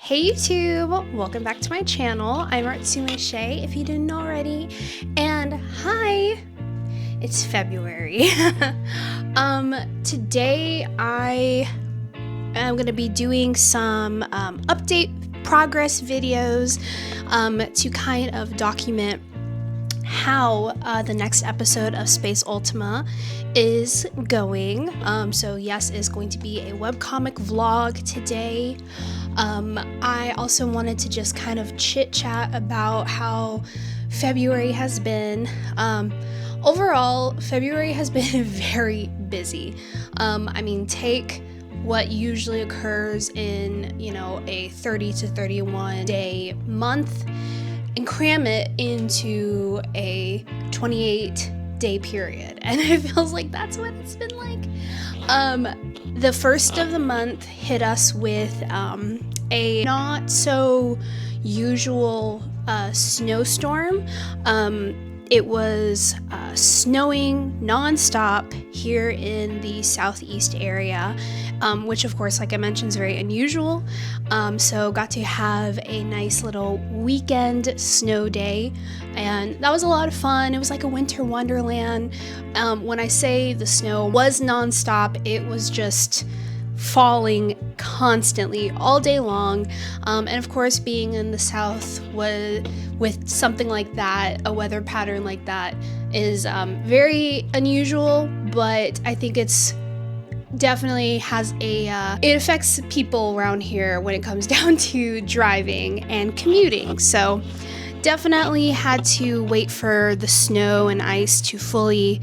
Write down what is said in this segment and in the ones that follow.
Hey YouTube, welcome back to my channel. I'm Artsume Shae, if you didn't already, and hi, it's February. Today I am going to be doing some update progress videos to kind of document how the next episode of Space Ultima is going. So yes, is going to be a webcomic vlog today. I also wanted to just kind of chit chat about how February has been. Overall, February has been very busy. I mean, take what usually occurs in, a 30 to 31 day month and cram it into a 28 day period. And it feels like that's what it's been like. The first of the month hit us with a not so usual snowstorm. It was snowing nonstop here in the southeast area, which of course, like I mentioned, is very unusual. So got to have a nice little weekend snow day, and that was a lot of fun. It was like a winter wonderland. When I say the snow was nonstop, it was just falling constantly all day long, and of course, being in the south with something like that, a weather pattern like that, is very unusual. But I think it's definitely has it affects people around here when it comes down to driving and commuting. So definitely had to wait for the snow and ice to fully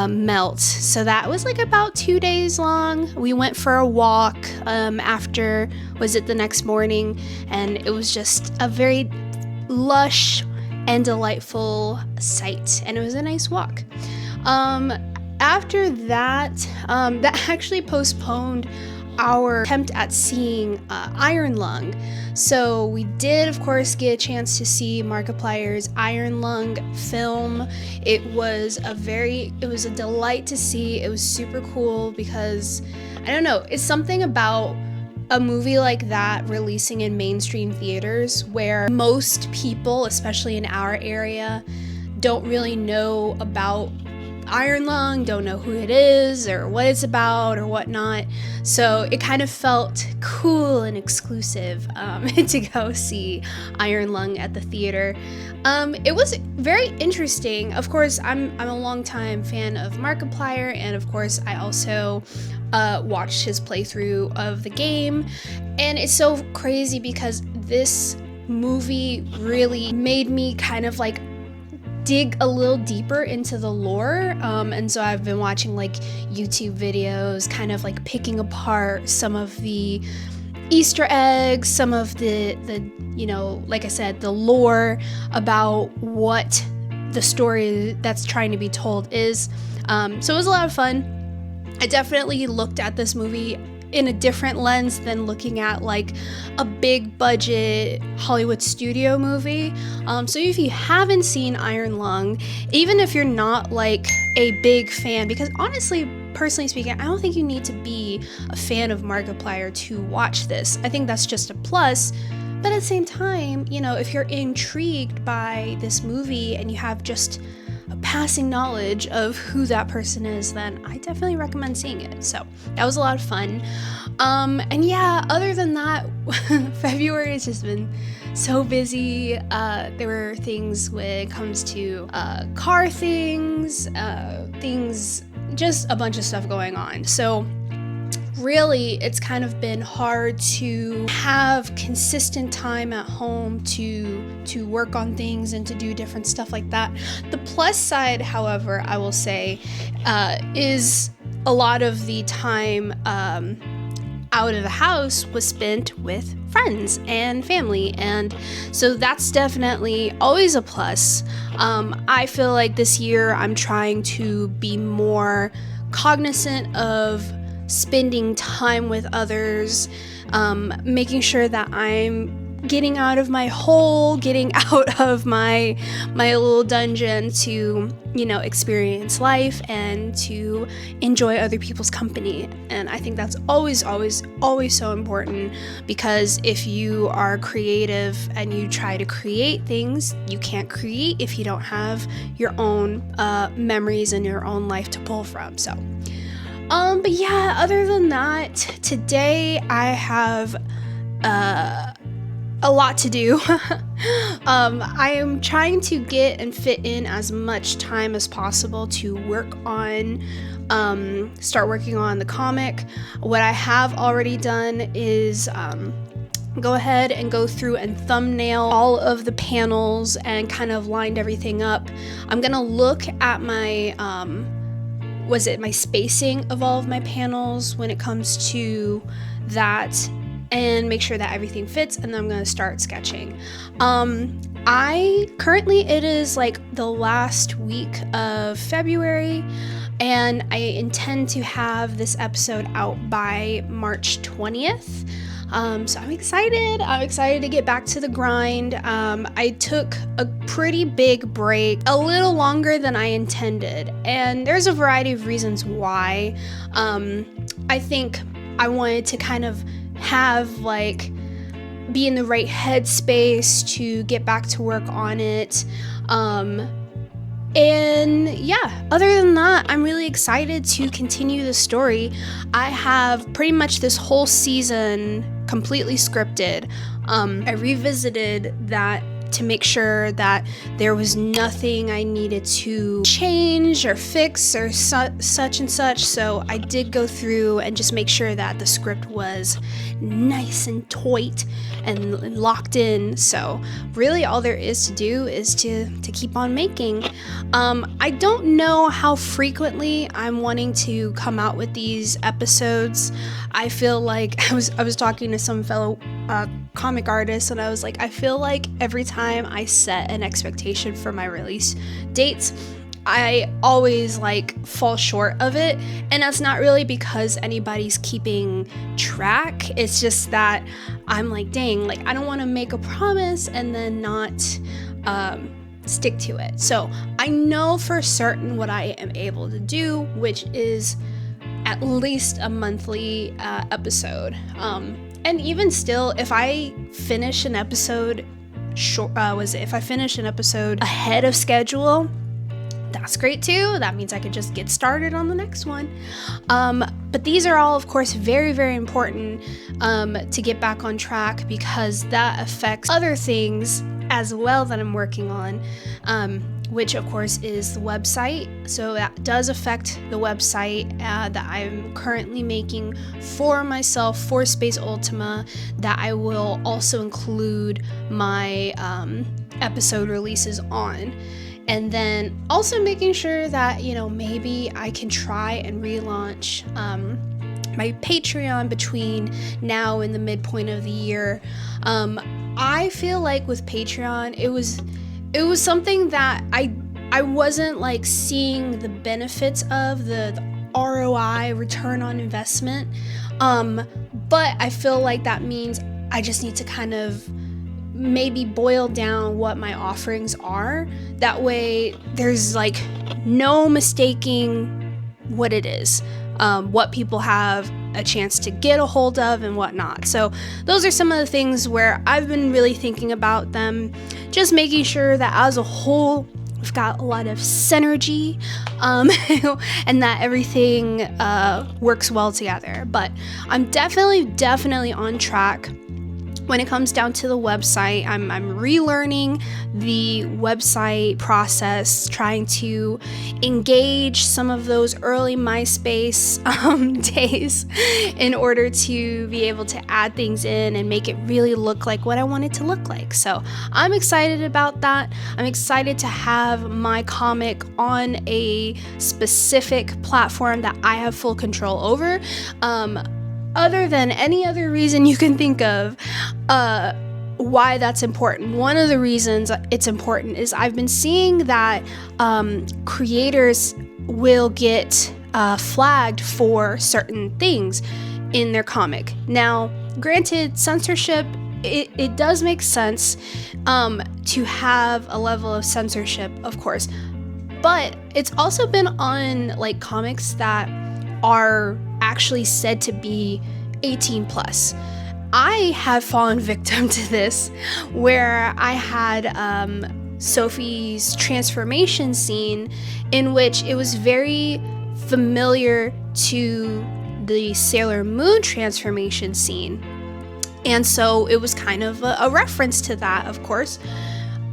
melt. So that was like about 2 days long. We went for a walk after, was it the next morning, and it was just a very lush and delightful sight, and it was a nice walk. After that, that actually postponed our attempt at seeing Iron Lung. So we did, of course, get a chance to see Markiplier's Iron Lung film. It was a delight to see. It was super cool because, I don't know, it's something about a movie like that releasing in mainstream theaters where most people, especially in our area, don't really know about Iron Lung, don't know who it is or what it's about or whatnot. So it kind of felt cool and exclusive to go see Iron Lung at the theater. It was very interesting. Of course, I'm a longtime fan of Markiplier, and of course I also watched his playthrough of the game, and it's so crazy because this movie really made me kind of like dig a little deeper into the lore, and so I've been watching like YouTube videos, kind of like picking apart some of the Easter eggs, some of the like I said, the lore about what the story that's trying to be told is. So it was a lot of fun. I definitely looked at this movie in a different lens than looking at like a big budget Hollywood studio movie. So if you haven't seen Iron Lung, even if you're not like a big fan, because honestly, personally speaking, I don't think you need to be a fan of Markiplier to watch this. I think that's just a plus. But at the same time, if you're intrigued by this movie and you have just a passing knowledge of who that person is, then I definitely recommend seeing it. So that was a lot of fun. And yeah, other than that, February has just been so busy. There were things when it comes to car things, just a bunch of stuff going on. So really, it's kind of been hard to have consistent time at home to work on things and to do different stuff like that. The plus side, however, I will say, is a lot of the time out of the house was spent with friends and family, and so that's definitely always a plus. I feel like this year I'm trying to be more cognizant of spending time with others, making sure that I'm getting out of my hole, getting out of my little dungeon to, you know, experience life and to enjoy other people's company. And I think that's always so important, because if you are creative and you try to create things, you can't create if you don't have your own memories and your own life to pull from. So but yeah, other than that, today I have a lot to do. I am trying to get and fit in as much time as possible to start working on the comic. What I have already done is go ahead and go through and thumbnail all of the panels and kind of lined everything up. I'm gonna look at my my spacing of all of my panels when it comes to that, and make sure that everything fits, and then I'm gonna start sketching. It is like the last week of February, and I intend to have this episode out by March 20th. So I'm excited to get back to the grind. I took a pretty big break, a little longer than I intended, and there's a variety of reasons why. I think I wanted to kind of be in the right headspace to get back to work on it. And yeah, other than that, I'm really excited to continue the story. I have pretty much this whole season completely scripted. I revisited that to make sure that there was nothing I needed to change or fix or such and such. So I did go through and just make sure that the script was nice and tight and locked in. So really all there is to do is to keep on making. I don't know how frequently I'm wanting to come out with these episodes. I feel like I was talking to some fellow comic artists, and I was like, I feel like every time I set an expectation for my release dates, I always fall short of it. And that's not really because anybody's keeping track. It's just that I'm like, dang, I don't want to make a promise and then not stick to it. So I know for certain what I am able to do, which is at least a monthly episode. And even still, if I finish an episode ahead of schedule, that's great too. That means I could just get started on the next one. But these are all, of course, very, very important to get back on track, because that affects other things as well that I'm working on, which of course is the website. So that does affect the website that I'm currently making for myself for Space Ultima, that I will also include my episode releases on. And then also making sure that, maybe I can try and relaunch my Patreon between now and the midpoint of the year. I feel like with Patreon, it was something that I wasn't seeing the benefits of, the ROI, return on investment. But I feel like that means I just need to kind of maybe boil down what my offerings are. That way there's no mistaking what it is, what people have a chance to get a hold of and whatnot. So those are some of the things where I've been really thinking about them, just making sure that as a whole we've got a lot of synergy, and that everything works well together. But I'm definitely on track. When it comes down to the website, I'm relearning the website process, trying to engage some of those early MySpace days in order to be able to add things in and make it really look like what I want it to look like. So I'm excited about that. I'm excited to have my comic on a specific platform that I have full control over. Other than any other reason you can think of why that's important. One of the reasons it's important is I've been seeing that creators will get flagged for certain things in their comic. Now, granted, censorship it does make sense to have a level of censorship, of course, but it's also been on like comics that are actually said to be 18 plus. I have fallen victim to this, where I had Sophie's transformation scene, in which it was very familiar to the Sailor Moon transformation scene. And so it was kind of a reference to that, of course.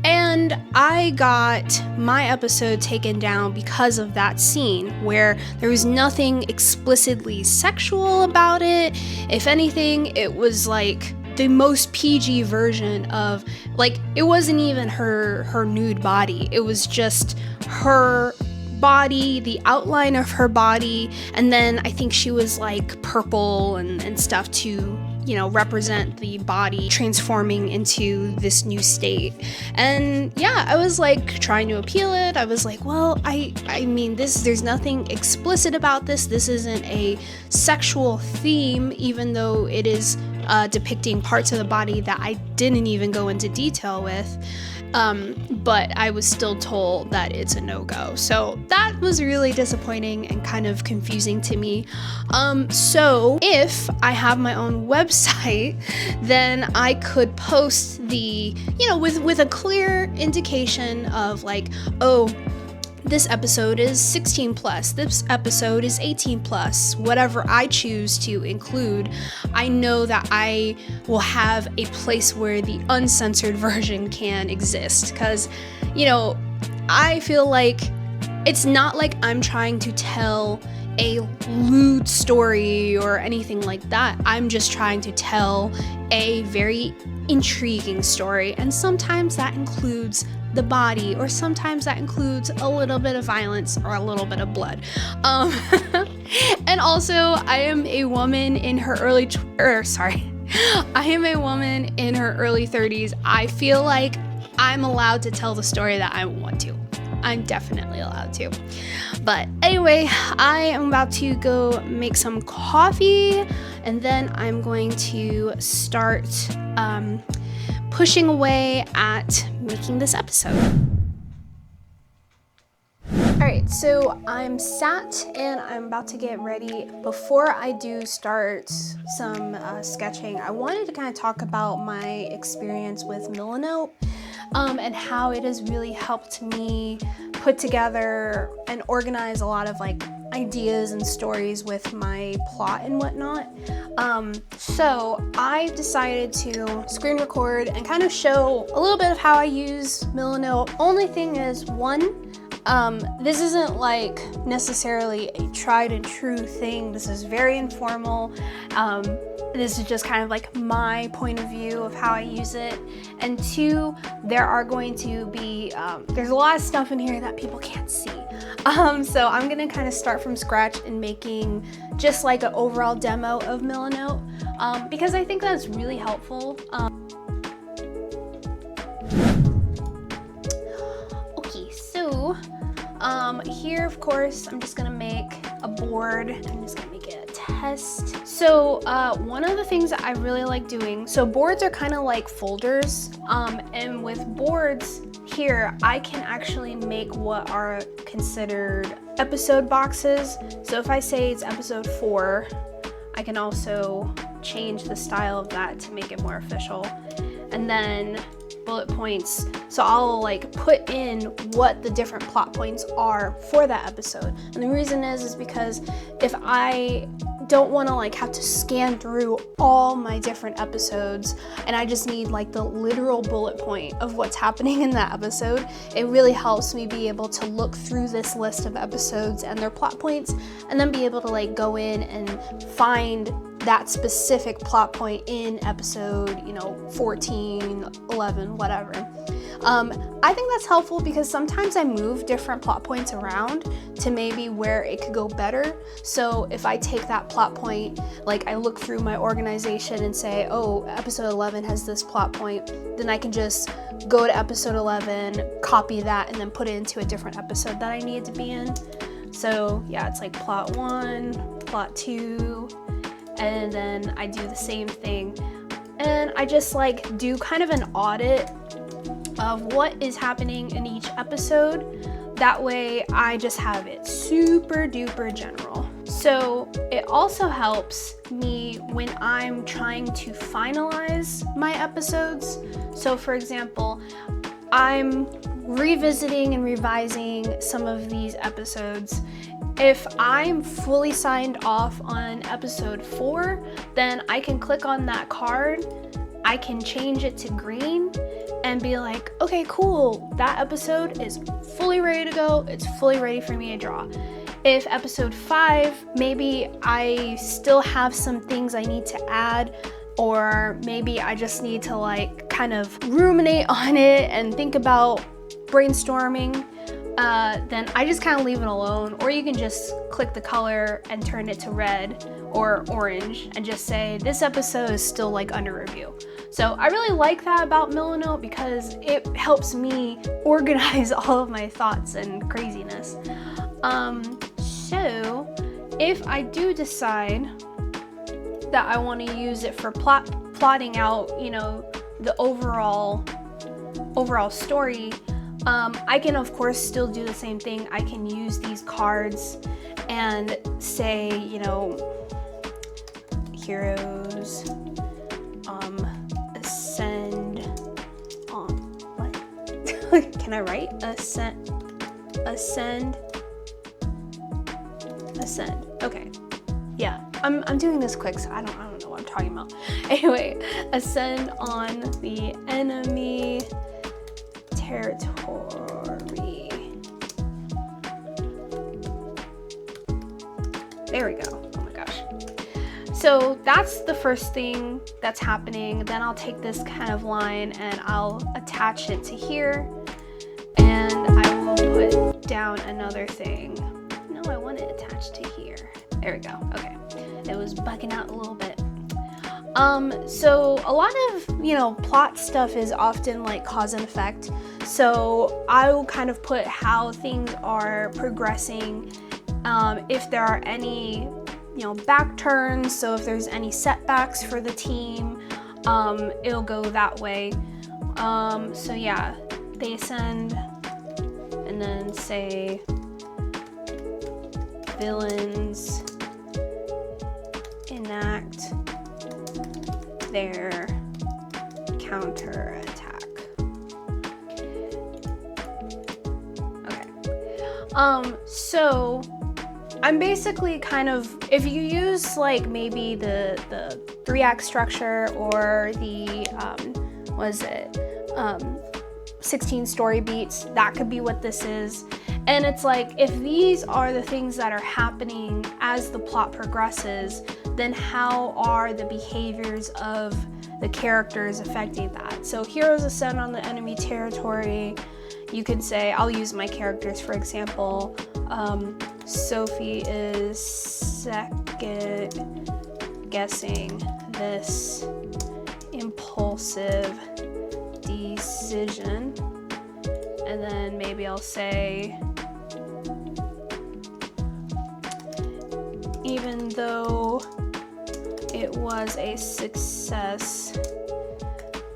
And I got my episode taken down because of that scene, where there was nothing explicitly sexual about it. If anything, it was like the most PG version of, like, it wasn't even her nude body. It was just her body, the outline of her body, and then I think she was like purple and stuff to, you know, represent the body transforming into this new state. And yeah, I was like trying to appeal it. I was like, well, I mean, there's nothing explicit about this. This isn't a sexual theme, even though it is depicting parts of the body that I didn't even go into detail with. But I was still told that it's a no-go. So that was really disappointing and kind of confusing to me. So if I have my own website, then I could post the, you know, with a clear indication of like, oh, this episode is 16 plus, this episode is 18 plus, whatever I choose to include. I know that I will have a place where the uncensored version can exist, because, you know, I feel like it's not like I'm trying to tell a lewd story or anything like that. I'm just trying to tell a very intriguing story, and sometimes that includes the body, or sometimes that includes a little bit of violence or a little bit of blood. And also, I am a woman in her early 30s. I feel like I'm allowed to tell the story that I want to. I'm definitely allowed to. But anyway, I am about to go make some coffee, and then I'm going to start pushing away at making this episode. Alright, so I'm sat and I'm about to get ready. Before I do start some sketching, I wanted to kind of talk about my experience with Milanote, and how it has really helped me put together and organize a lot of like ideas and stories with my plot and whatnot. So I decided to screen record and kind of show a little bit of how I use Milanote. Only thing is, one, this isn't like necessarily a tried and true thing. This is very informal. This is just kind of like my point of view of how I use it. And two, there are going to be, there's a lot of stuff in here that people can't see. So I'm gonna kind of start from scratch in making just like an overall demo of Milanote, because I think that's really helpful. Okay, so here, of course, I'm just gonna make a board. I'm just gonna make it a test. So one of the things that I really like doing, so boards are kind of like folders, and with boards here, I can actually make what are considered episode boxes. So if I say it's episode 4, I can also change the style of that to make it more official. And then bullet points. So I'll like put in what the different plot points are for that episode. And the reason is because if I don't want to like have to scan through all my different episodes and I just need like the literal bullet point of what's happening in that episode, it really helps me be able to look through this list of episodes and their plot points, and then be able to like go in and find that specific plot point in episode, 14, 11, whatever. I think that's helpful because sometimes I move different plot points around to maybe where it could go better. So if I take that plot point, like I look through my organization and say, oh, episode 11 has this plot point, then I can just go to episode 11, copy that, and then put it into a different episode that I need to be in. So yeah, it's like plot 1, plot 2, and then I do the same thing. and I just like do kind of an audit of what is happening in each episode. That way I just have it super duper general. So it also helps me when I'm trying to finalize my episodes. So for example, I'm revisiting and revising some of these episodes. If I'm fully signed off on episode 4, then I can click on that card, I can change it to green and be like, okay, cool, that episode is fully ready to go, it's fully ready for me to draw. If episode 5, maybe I still have some things I need to add, or maybe I just need to like kind of ruminate on it and think about brainstorming, then I just kind of leave it alone. Or you can just click the color and turn it to red or orange and just say this episode is still like under review. So I really like that about Milanote because it helps me organize all of my thoughts and craziness. So if I do decide that I want to use it for plotting out, you know, the overall story, I can of course still do the same thing. I can use these cards and say, you know, heroes ascend on what? Can I write ascend? Okay. Yeah, I'm doing this quick, so I don't know what I'm talking about. Anyway, ascend on the enemy territory. There we go. Oh my gosh. So that's the first thing that's happening. Then I'll take this kind of line and I'll attach it to here, and I will put down another thing. No, I want it attached to here. There we go. Okay. It was bugging out a little bit. So a lot of, you know, plot stuff is often like cause and effect. So I will kind of put how things are progressing, if there are any, you know, back turns. So if there's any setbacks for the team, it'll go that way. So yeah, they ascend and then say villains enact their counter attack. Okay. So I'm basically kind of, if you use like maybe the 3-act structure or the 16 story beats, that could be what this is. And it's like, if these are the things that are happening as the plot progresses, then how are the behaviors of the characters affecting that? So heroes ascend on the enemy territory. You could say, I'll use my characters for example. Sophie is second guessing this impulsive decision. And then maybe I'll say, even though it was a success,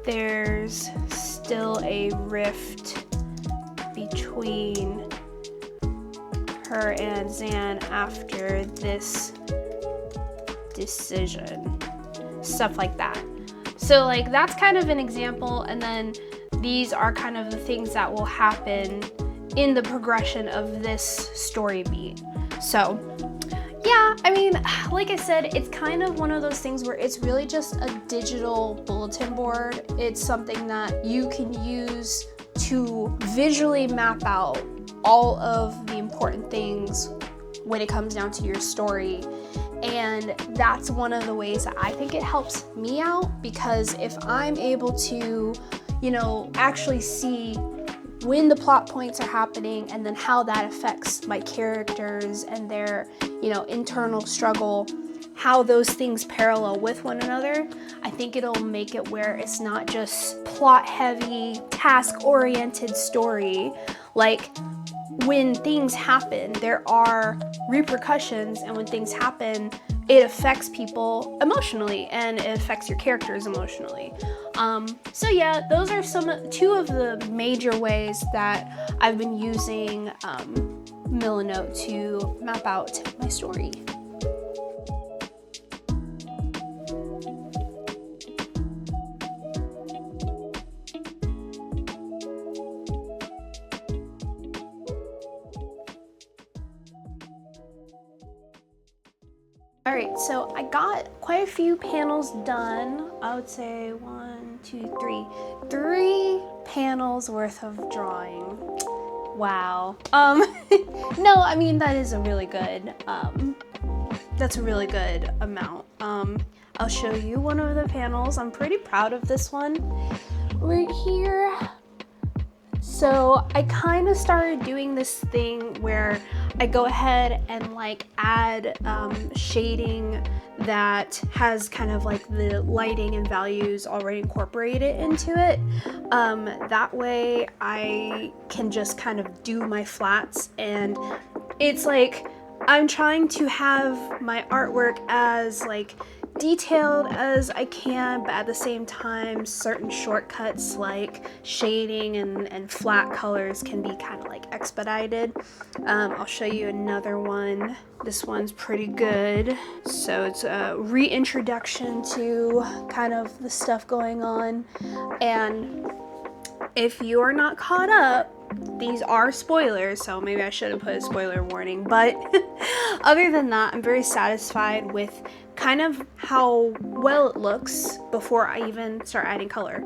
there's still a rift between her and Zan after this decision. Stuff like that. So like that's kind of an example, and then these are kind of the things that will happen in the progression of this story beat. So yeah, I mean, like I said, it's kind of one of those things where it's really just a digital bulletin board. It's something that you can use to visually map out all of the important things when it comes down to your story. And that's one of the ways that I think it helps me out, because if I'm able to, you know, actually see when the plot points are happening and then how that affects my characters and their, you know, internal struggle, how those things parallel with one another, I think it'll make it where it's not just plot heavy, task oriented story. Like when things happen, there are repercussions, and when things happen, it affects people emotionally and it affects your characters emotionally. So yeah, those are two of the major ways that I've been using Milanote to map out my story. Alright, so I got quite a few panels done. I would say 3 panels worth of drawing. Wow. No, I mean, that is a really good, that's a really good amount. I'll show you one of the panels. I'm pretty proud of this one right here. So I kind of started doing this thing where I go ahead and like add shading that has kind of like the lighting and values already incorporated into it. That way I can just kind of do my flats, and it's like I'm trying to have my artwork as like detailed as I can, but at the same time certain shortcuts like shading and flat colors can be kind of like expedited. I'll show you another one. This one's pretty good. So it's a reintroduction to kind of the stuff going on, and if you are not caught up, these are spoilers, so maybe I should have put a spoiler warning, but other than that, I'm very satisfied with kind of how well it looks before I even start adding color.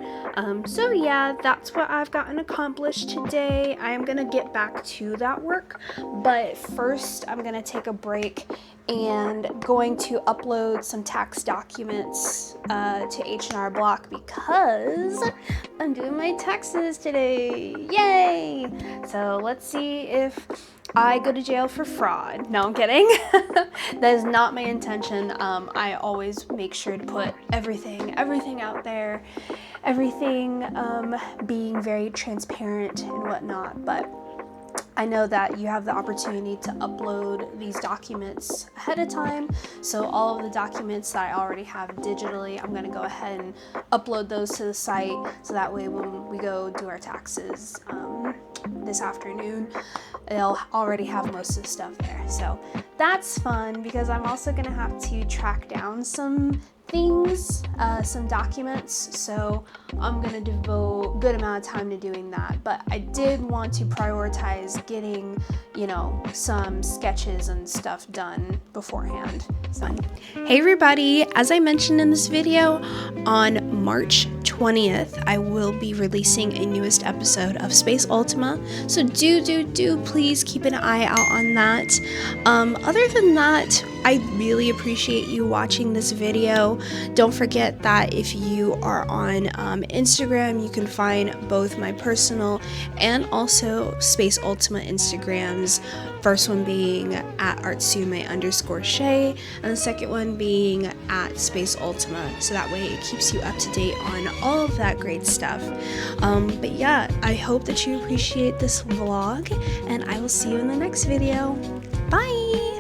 So yeah, that's what I've gotten accomplished today. I am gonna get back to that work, but first I'm gonna take a break and going to upload some tax documents to H&R Block because I'm doing my taxes today. Yay! So let's see if I go to jail for fraud. No, I'm kidding. That is not my intention. I always make sure to put everything out there, everything being very transparent and whatnot, but I know that you have the opportunity to upload these documents ahead of time, so all of the documents that I already have digitally, I'm going to go ahead and upload those to the site, so that way when we go do our taxes this afternoon, they'll already have most of the stuff there. So that's fun, because I'm also going to have to track down some things, some documents, so I'm gonna devote a good amount of time to doing that. But I did want to prioritize getting, you know, some sketches and stuff done beforehand. So, hey everybody, as I mentioned in this video, on March 20th, I will be releasing a newest episode of Space Ultima, so do please keep an eye out on that. Other than that, I really appreciate you watching this video. Don't forget that if you are on Instagram, you can find both my personal and also Space Ultima Instagrams. First one being at Artsume_Shae, and the second one being at Space Ultima. So that way it keeps you up to date on all of that great stuff. But yeah, I hope that you appreciate this vlog, and I will see you in the next video. Bye!